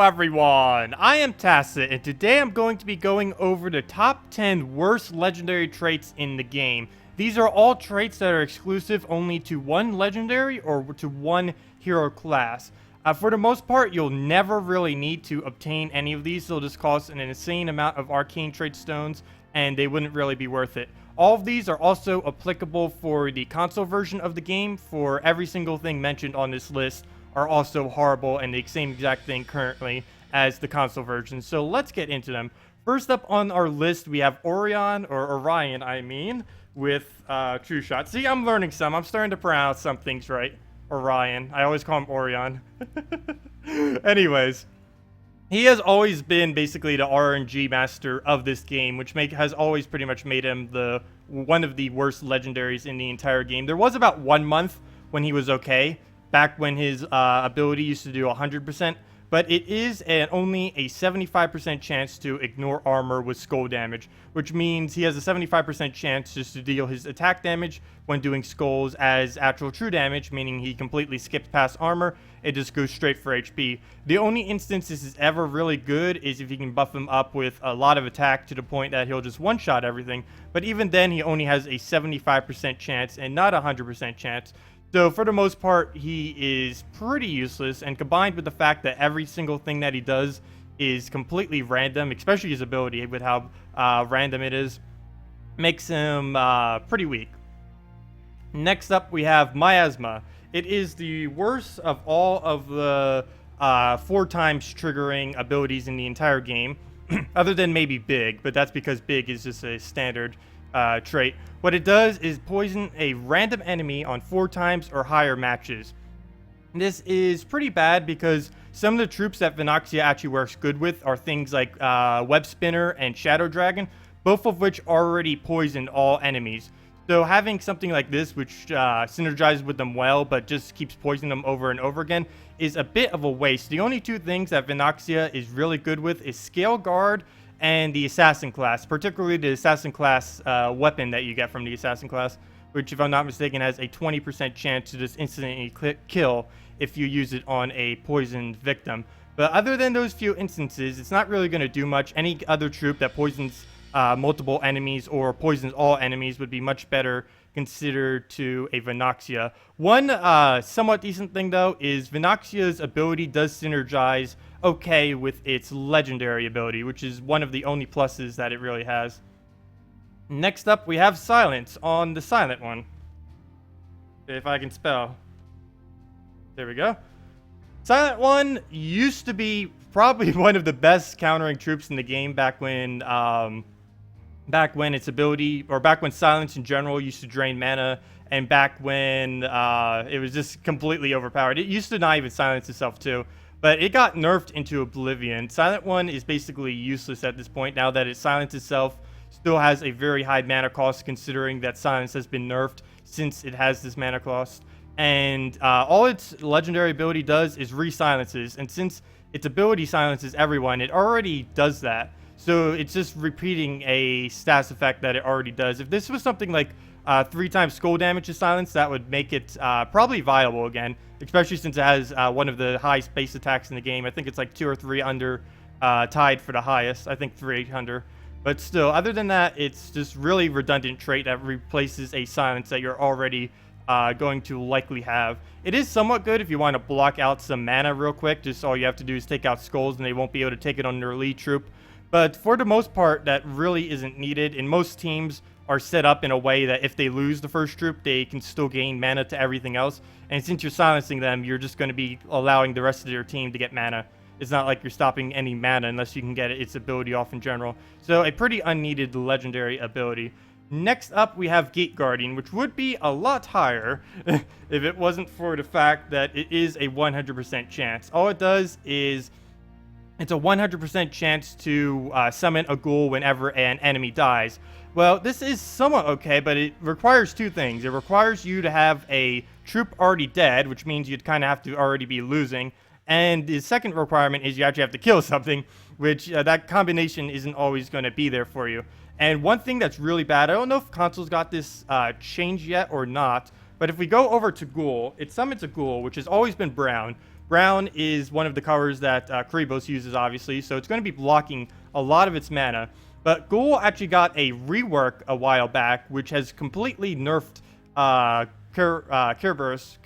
everyone, I am Tacet, and today I'm going to be going over the top 10 worst legendary traits in the game. These are all traits that are exclusive only to one legendary or to one hero class. For the most part, you'll never really need to obtain any of these. They'll just cost an insane amount of arcane trait stones, and they wouldn't really be worth it. All of these are also applicable for the console version of the game. For every single thing mentioned on this list are also horrible and the same exact thing currently as the console version. So let's get into them. First up on our list, we have Orion, or Orion, I mean, with True Shot. See, I'm learning some. I'm starting to pronounce some things right. Orion. I always call him Orion. Anyways, he has always been basically the RNG master of this game, which has always pretty much made him one of the worst legendaries in the entire game. There was about 1 month when he was okay, back when his ability used to do 100%, but it is only a 75% chance to ignore armor with skull damage, which means he has a 75% chance just to deal his attack damage when doing skulls as actual true damage, meaning he completely skips past armor. It just goes straight for HP. The only instance this is ever really good is if you can buff him up with a lot of attack to the point that he'll just one-shot everything, but even then he only has a 75% chance and not a 100% chance. So for the most part, he is pretty useless, and combined with the fact that every single thing that he does is completely random, especially his ability with how random it is, makes him pretty weak. Next up, we have Miasma. It is the worst of all of the 4 times triggering abilities in the entire game, other than maybe Big, but that's because Big is just a standard trait. What it does is poison a random enemy on 4 times or higher matches. This is pretty bad because some of the troops that Vinoxia actually works good with are things like Web Spinner and Shadow Dragon, both of which already poison all enemies. So having something like this, which synergizes with them well, but just keeps poisoning them over and over again, is a bit of a waste. The only 2 things that Vinoxia is really good with is Scale Guard and the Assassin class, particularly the Assassin class weapon that you get from the Assassin class, which, if I'm not mistaken, has a 20% chance to just instantly kill if you use it on a poisoned victim. But other than those few instances, it's not really going to do much. Any other troop that poisons multiple enemies or poisons all enemies would be much better considered to a Vinoxia. One somewhat decent thing, though, is Vinoxia's ability does synergize okay with its legendary ability, which is one of the only pluses that it really has. Next up, we have Silence on the silent one. If I can spell. There we go. Silent one used to be probably one of the best countering troops in the game back when its ability, or back when Silence in general used to drain mana, and back when it was just completely overpowered. It used to not even silence itself too, but it got nerfed into oblivion. Silent one is basically useless at this point now that it silenced itself. Still has a very high mana cost considering that Silence has been nerfed since it has this mana cost. And all its legendary ability does is re-silences, and since its ability silences everyone, it already does that. So it's just repeating a stats effect that it already does. If this was something like 3 times skull damage to silence, that would make it probably viable again, especially since it has one of the highest base attacks in the game. I think it's like 2 or 3 under tied for the highest. I think 3 under. But still, other than that, it's just really redundant trait that replaces a silence that you're already going to likely have. It is somewhat good if you want to block out some mana real quick. Just all you have to do is take out skulls and they won't be able to take it on their lead troop. But for the most part, that really isn't needed. And most teams are set up in a way that if they lose the first troop, they can still gain mana to everything else. And since you're silencing them, you're just going to be allowing the rest of your team to get mana. It's not like you're stopping any mana unless you can get its ability off in general. So a pretty unneeded legendary ability. Next up, we have Gate Guardian, which would be a lot higher if it wasn't for the fact that it is a 100% chance. All it does is it's a 100% chance to summon a ghoul whenever an enemy dies. Well, this is somewhat okay, but it requires 2 things. It requires you to have a troop already dead, which means you'd kind of have to already be losing. And the second requirement is you actually have to kill something, which that combination isn't always going to be there for you. And one thing that's really bad, I don't know if consoles got this changed yet or not, but if we go over to Ghoul, it summons a Ghoul, which has always been brown, Brown is one of the colors that Kribos uses, obviously, so it's going to be blocking a lot of its mana. But Ghoul actually got a rework a while back, which has completely nerfed Kerberos.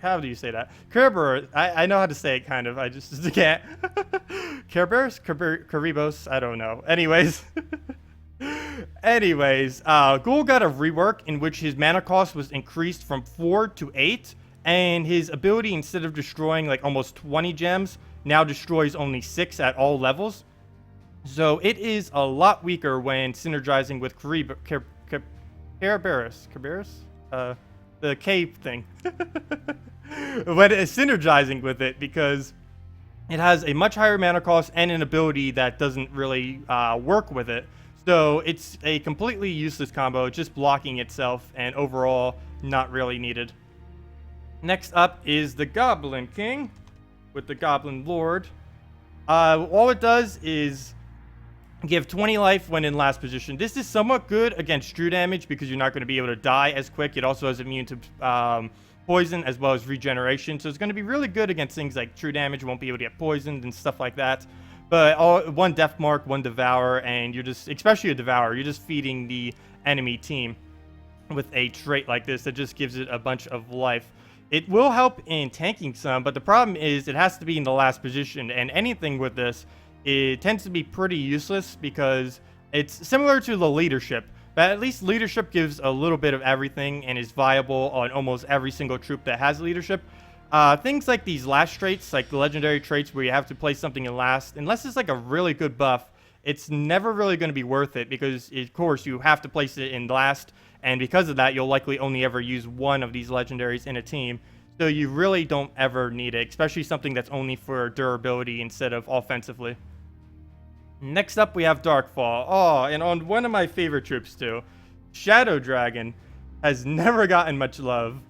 How do you say that? Kerberos. I know how to say it, kind of. I just can't. Kerberos? Kribos? I don't know. Anyways. Ghoul got a rework in which his mana cost was increased from 4 to 8, and his ability, instead of destroying like almost 20 gems, now destroys only 6 at all levels. So it is a lot weaker when synergizing with Kerberos. The cave thing. When it's synergizing with it, because it has a much higher mana cost and an ability that doesn't really work with it. So it's a completely useless combo, just blocking itself, and overall not really needed. Next up is the Goblin King with the Goblin Lord. All it does is give 20 life when in last position. This is somewhat good against true damage because you're not going to be able to die as quick. It also has immune to poison as well as regeneration. So it's going to be really good against things like true damage. You won't be able to get poisoned and stuff like that. But one Death Mark, one Devour, and you're just, especially a Devour, you're just feeding the enemy team with a trait like this that just gives it a bunch of life. It will help in tanking some, but the problem is it has to be in the last position, and anything with this, it tends to be pretty useless because it's similar to the leadership, but at least leadership gives a little bit of everything and is viable on almost every single troop that has leadership. Things like these last traits, like the legendary traits where you have to place something in last, unless it's like a really good buff, it's never really going to be worth it because, of course, you have to place it in last, and because of that, you'll likely only ever use one of these legendaries in a team. So you really don't ever need it, especially something that's only for durability instead of offensively. Next up, we have Darkfall. Oh, and on one of my favorite troops too, Shadow Dragon has never gotten much love.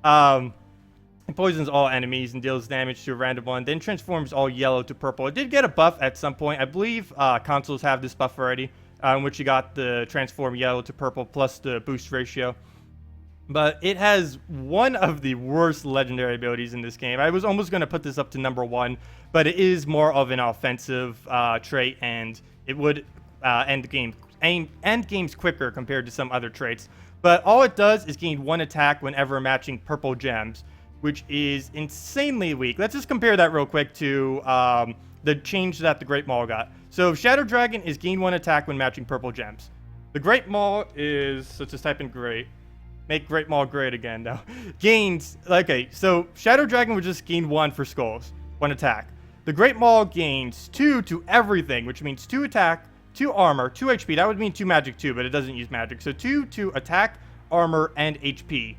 It poisons all enemies and deals damage to a random one, then transforms all yellow to purple. It did get a buff at some point. I believe consoles have this buff already, in which you got the transform yellow to purple plus the boost ratio. But it has one of the worst legendary abilities in this game. I was almost going to put this up to number 1, but it is more of an offensive trait, and it would end games quicker compared to some other traits. But all it does is gain 1 attack whenever matching purple gems, which is insanely weak. Let's just compare that real quick to the change that the Great Maul got. So Shadow Dragon is gain 1 attack when matching purple gems. The Great Maul is, let's just type in Great. Make Great Maul great again now. Gains, okay, so Shadow Dragon would just gain 1 for skulls, 1 attack. The Great Maul gains 2 to everything, which means 2 attack, 2 armor, 2 HP. That would mean 2 magic too, but it doesn't use magic. So 2 to attack, armor, and HP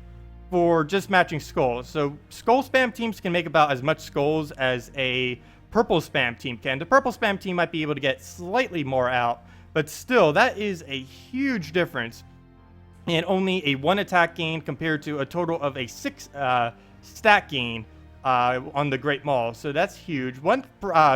for just matching skulls. So skull spam teams can make about as much skulls as a purple spam team can. The purple spam team might be able to get slightly more out, but still, that is a huge difference. And only a 1 attack gain compared to a total of a 6 stat gain on the Great Maul. So that's huge. One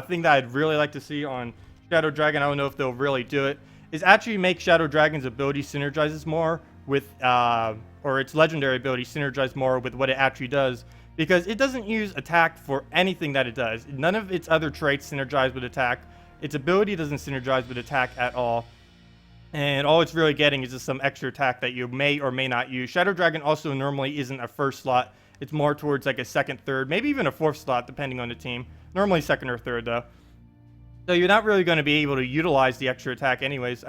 thing that I'd really like to see on Shadow Dragon, I don't know if they'll really do it, is actually make Shadow Dragon's ability synergizes more with, or its legendary ability synergize more with what it actually does. Because it doesn't use attack for anything that it does. None of its other traits synergize with attack. Its ability doesn't synergize with attack at all. And all it's really getting is just some extra attack that you may or may not use. Shadow Dragon also normally isn't a first slot. It's more towards like a second, third, maybe even a 4th slot, depending on the team. Normally second or third, though. So you're not really going to be able to utilize the extra attack anyways.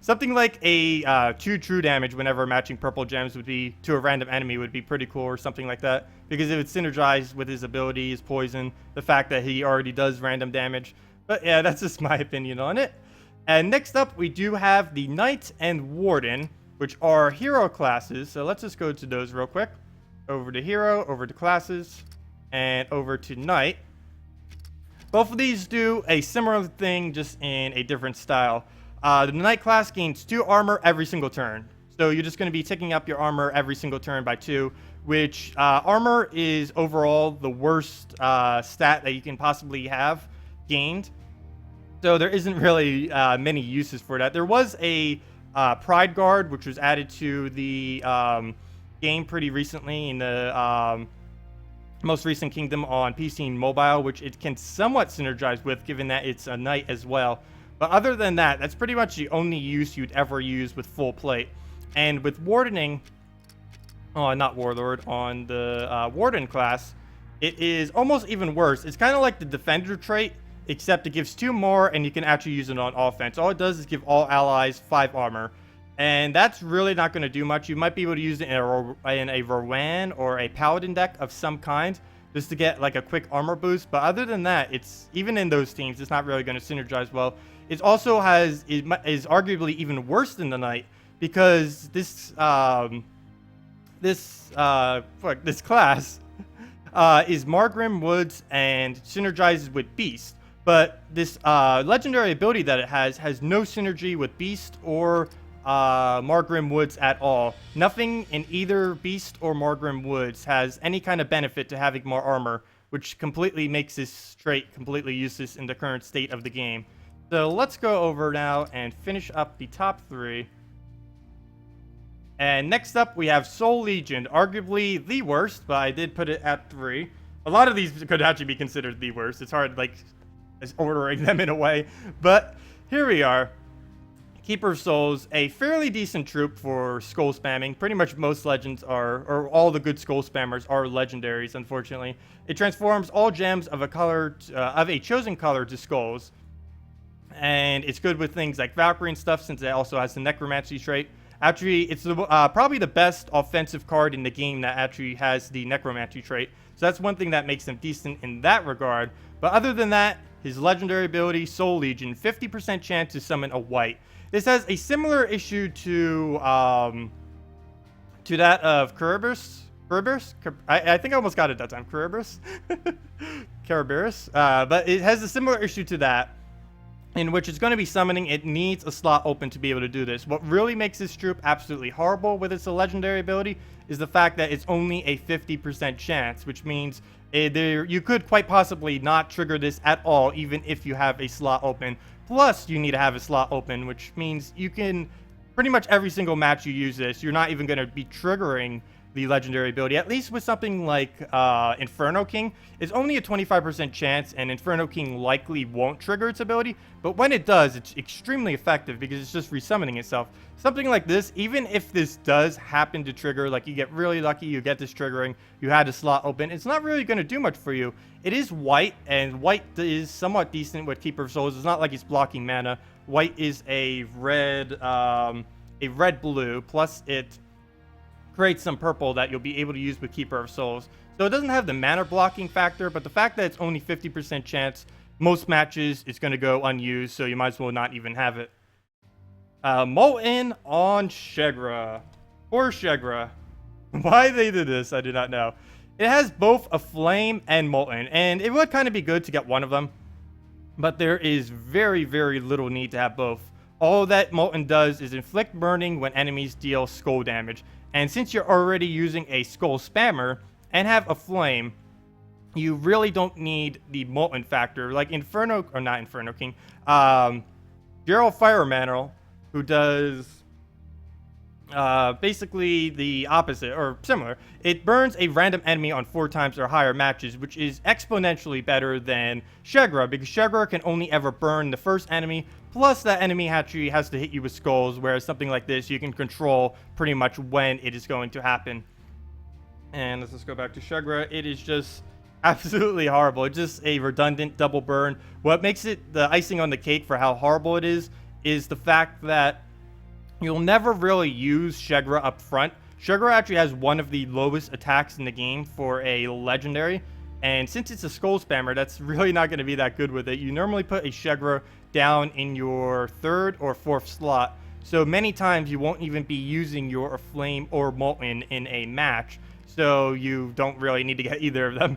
Something like a 2 true damage whenever matching purple gems would be to a random enemy would be pretty cool, or something like that. Because it would synergize with his ability, his poison, the fact that he already does random damage. But yeah, that's just my opinion on it. And next up, we do have the Knight and Warden, which are hero classes. So let's just go to those real quick. Over to hero, over to classes, and over to Knight. Both of these do a similar thing, just in a different style. The Knight class gains 2 armor every single turn. So you're just going to be ticking up your armor every single turn by 2, which armor is overall the worst stat that you can possibly have gained. So there isn't really many uses for that. There was a Pride Guard, which was added to the game pretty recently in the most recent kingdom on PC and mobile, which it can somewhat synergize with, given that it's a knight as well. But other than that, that's pretty much the only use you'd ever use with full plate. And with wardening, oh, not warlord, on the warden class, it is almost even worse. It's kind of like the defender trait, except it gives 2 more, and you can actually use it on offense. All it does is give all allies 5 armor. And that's really not going to do much. You might be able to use it in a Rowan or a Paladin deck of some kind, just to get like a quick armor boost. But other than that, it's even in those teams, it's not really going to synergize well. It also is arguably even worse than the Knight, because this class is Margrim Woods and synergizes with Beast. But this legendary ability that it has no synergy with Beast or Margrim Woods at all. Nothing in either Beast or Margrim Woods has any kind of benefit to having more armor, which completely makes this trait completely useless in the current state of the game. So let's go over now and finish up the top 3. And next up, we have Soul Legion, arguably the worst, but I did put it at 3. A lot of these could actually be considered the worst. It's hard, like, ordering them in a way. But here we are. Keeper of Souls, a fairly decent troop for skull spamming. Pretty much most legends are, or all the good skull spammers are legendaries, unfortunately. It transforms all gems of a chosen color to skulls. And it's good with things like Valkyrie and stuff, since it also has the Necromancy trait. Actually, it's probably the best offensive card in the game that actually has the Necromancy trait. So that's one thing that makes him decent in that regard. But other than that, his legendary ability, Soul Legion, 50% chance to summon a white. This has a similar issue to that of Cerberus. I think I almost got it that time. Cerberus. But it has a similar issue to that, in which it's going to be summoning. It needs a slot open to be able to do this. What really makes this troop absolutely horrible with its legendary ability is the fact that it's only a 50% chance, which means you could quite possibly not trigger this at all, even if you have a slot open. Plus, you need to have a slot open, which means you can pretty much every single match you use this, you're not even going to be triggering the legendary ability. At least with something like Inferno King, it's only a 25% chance, and Inferno King likely won't trigger its ability. But when it does, it's extremely effective because it's just resummoning itself. Something like this, even if this does happen to trigger, like you get really lucky, you get this triggering, you had a slot open, it's not really going to do much for you. It is white, and white is somewhat decent with Keeper of Souls. It's not like it's blocking mana. White is a red-blue, plus it creates some purple that you'll be able to use with Keeper of Souls. So it doesn't have the mana blocking factor, but the fact that it's only 50% chance, most matches it's going to go unused, so you might as well not even have it. Molten on Shegra. Poor Shegra. Why they did this, I do not know. It has both a flame and molten, and it would kind of be good to get one of them, but there is very, very little need to have both. All that molten does is inflict burning when enemies deal skull damage. And since you're already using a skull spammer and have a flame, you really don't need the molten factor. Like Inferno, or not Inferno King, Gerald Fire Mantle, who does basically the opposite, or similar. It burns a random enemy on 4 times or higher matches, which is exponentially better than Shegra, because Shegra can only ever burn the first enemy, plus that enemy actually has to hit you with skulls, whereas something like this, you can control pretty much when it is going to happen. And let's just go back to Shegra. It is just absolutely horrible. It's just a redundant double burn. What makes it the icing on the cake for how horrible it is the fact that you'll never really use Shegra up front. Shegra actually has one of the lowest attacks in the game for a legendary, and since it's a skull spammer, that's really not going to be that good with it. You normally put a Shegra down in your 3rd or 4th slot, so many times you won't even be using your flame or molten in a match, so you don't really need to get either of them.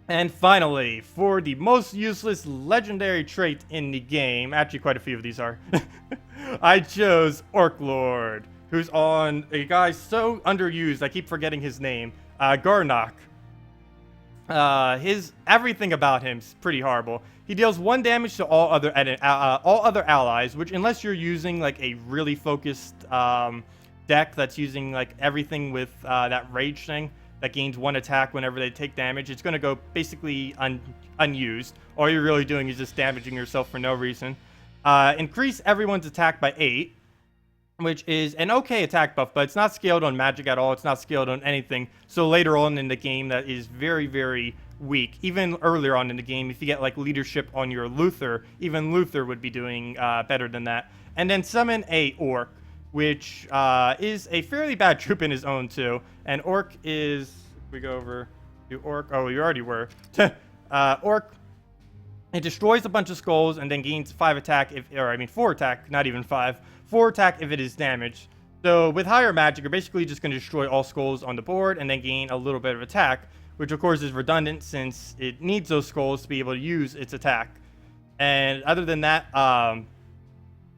And finally, for the most useless legendary trait in the game, actually quite a few of these are, I chose Orc Lord, who's on a guy so underused, I keep forgetting his name, Garnock. Everything about him's pretty horrible. He deals 1 damage to all other allies, which unless you're using like a really focused deck that's using like everything with that rage thing, that gains 1 attack whenever they take damage, it's going to go basically unused. All you're really doing is just damaging yourself for no reason. Increase everyone's attack by 8, which is an okay attack buff, but it's not scaled on magic at all. It's not scaled on anything. So later on in the game, that is very, very weak. Even earlier on in the game, if you get like leadership on your Luther, even Luther would be doing better than that. And then summon a Orc, which is a fairly bad troop in his own too. And Orc is, if we go over to Orc, oh, you already were. Orc, it destroys a bunch of skulls and then gains 5 attack, 4 attack, not even 5. 4 attack if it is damaged. So with higher magic, you're basically just going to destroy all skulls on the board and then gain a little bit of attack, which of course is redundant since it needs those skulls to be able to use its attack. And other than that,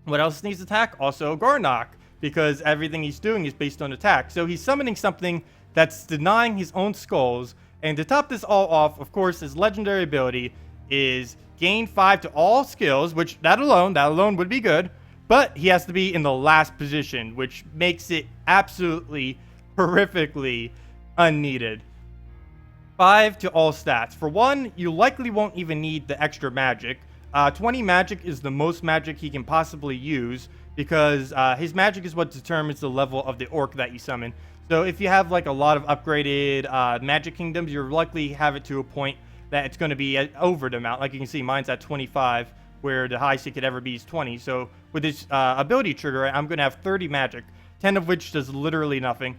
what else needs attack? Also Garnock, because everything he's doing is based on attack. So he's summoning something that's denying his own skulls. And to top this all off, of course, his legendary ability is gain 5 to all skills, which that alone would be good. But he has to be in the last position, which makes it absolutely horrifically unneeded. 5 to all stats. For 1, you likely won't even need the extra magic. 20 magic is the most magic he can possibly use, because his magic is what determines the level of the Orc that you summon. So if you have like a lot of upgraded magic kingdoms, you're likely have it to a point that it's going to be over the amount. Like you can see, mine's at 25, where the highest it could ever be is 20. So with this ability trigger, I'm going to have 30 magic, 10 of which does literally nothing.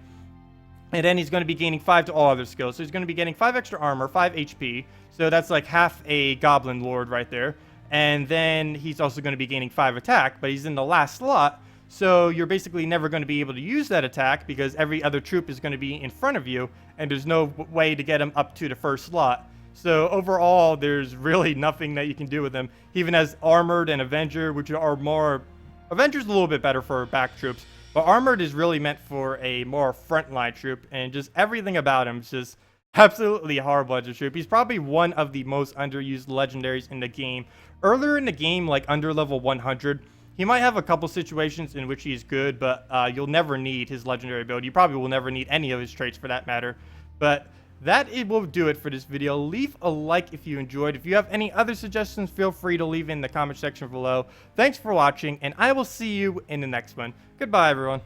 And then he's going to be gaining 5 to all other skills. So he's going to be getting 5 extra armor, 5 HP. So that's like half a Goblin Lord right there. And then he's also going to be gaining 5 attack, but he's in the last slot. So you're basically never going to be able to use that attack because every other troop is going to be in front of you, and there's no way to get him up to the first slot. So overall, there's really nothing that you can do with him. He even has Armored and Avenger, which are more... Avenger's a little bit better for back troops, but Armored is really meant for a more frontline troop, and just everything about him is just absolutely horrible as a troop. He's probably one of the most underused legendaries in the game. Earlier in the game, like under level 100, he might have a couple situations in which he's good, but you'll never need his legendary ability. You probably will never need any of his traits for that matter. But that will do it for this video. Leave a like if you enjoyed. If you have any other suggestions, feel free to leave in the comment section below. Thanks for watching, and I will see you in the next one. Goodbye, everyone.